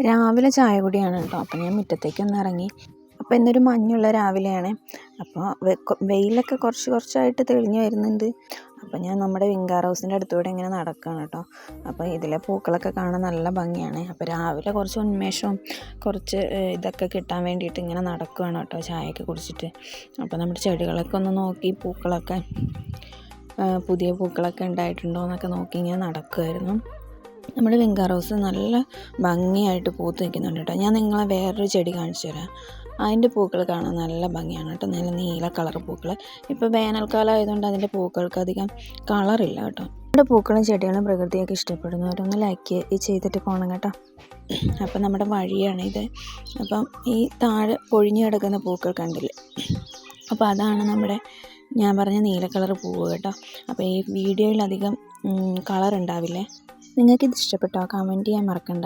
രാവിലെ ചായ കുടിയാണ് കേട്ടോ. അപ്പോൾ ഞാൻ മുറ്റത്തേക്കൊന്ന് ഇറങ്ങി. അപ്പോൾ ഇന്നൊരു മഞ്ഞുള്ള രാവിലെയാണ്. അപ്പോൾ വെയിലൊക്കെ കുറച്ചായിട്ട് തെളിഞ്ഞു വരുന്നുണ്ട്. അപ്പോൾ ഞാൻ നമ്മുടെ വിങ്കാർ ഹൗസിൻ്റെ അടുത്തൂടെ ഇങ്ങനെ നടക്കുകയാണ് കേട്ടോ. അപ്പോൾ ഇതിലെ പൂക്കളൊക്കെ കാണാൻ നല്ല ഭംഗിയാണ്. അപ്പോൾ രാവിലെ കുറച്ച് ഉന്മേഷവും കുറച്ച് ഇതൊക്കെ കിട്ടാൻ വേണ്ടിയിട്ട് ഇങ്ങനെ നടക്കുകയാണ് കേട്ടോ, ചായയൊക്കെ കുടിച്ചിട്ട്. അപ്പോൾ നമ്മുടെ ചെടികളൊക്കെ ഒന്ന് നോക്കി, പൂക്കളൊക്കെ പുതിയ പൂക്കളൊക്കെ ഉണ്ടായിട്ടുണ്ടോ എന്നൊക്കെ നോക്കി ഇങ്ങനെ നടക്കുമായിരുന്നു. നമ്മുടെ വിങ്കാർ ഹൗസ് നല്ല ഭംഗിയായിട്ട് പൂത്ത് നിൽക്കുന്നുണ്ട് കേട്ടോ. ഞാൻ നിങ്ങളെ വേറൊരു ചെടി കാണിച്ചു തരാം. അതിൻ്റെ പൂക്കൾ കാണാൻ നല്ല ഭംഗിയാണ് കേട്ടോ, നല്ല നീല കളർ പൂക്കൾ. ഇപ്പോൾ വേനൽക്കാലം ആയതുകൊണ്ട് അതിൻ്റെ പൂക്കൾക്ക് അധികം കളറില്ല കേട്ടോ. നമ്മുടെ പൂക്കളും ചെടികളും പ്രകൃതിയൊക്കെ ഇഷ്ടപ്പെടുന്നവരൊന്ന് ലൈക്ക് ചെയ്തിട്ട് പോകണം കേട്ടോ. അപ്പം നമ്മുടെ വഴിയാണ് ഇത്. അപ്പം ഈ താഴെ പൊഴിഞ്ഞു കിടക്കുന്ന പൂക്കൾ കണ്ടില്ലേ, അപ്പോൾ അതാണ് നമ്മുടെ ഞാൻ പറഞ്ഞ നീല കളർ പൂവ് കേട്ടോ. അപ്പോൾ ഈ വീഡിയോയിൽ അധികം കളർ ഉണ്ടാവില്ലേ. നിങ്ങൾക്കിത് ഇഷ്ടപ്പെട്ടോ? കമൻറ്റ് ചെയ്യാൻ മറക്കണ്ട.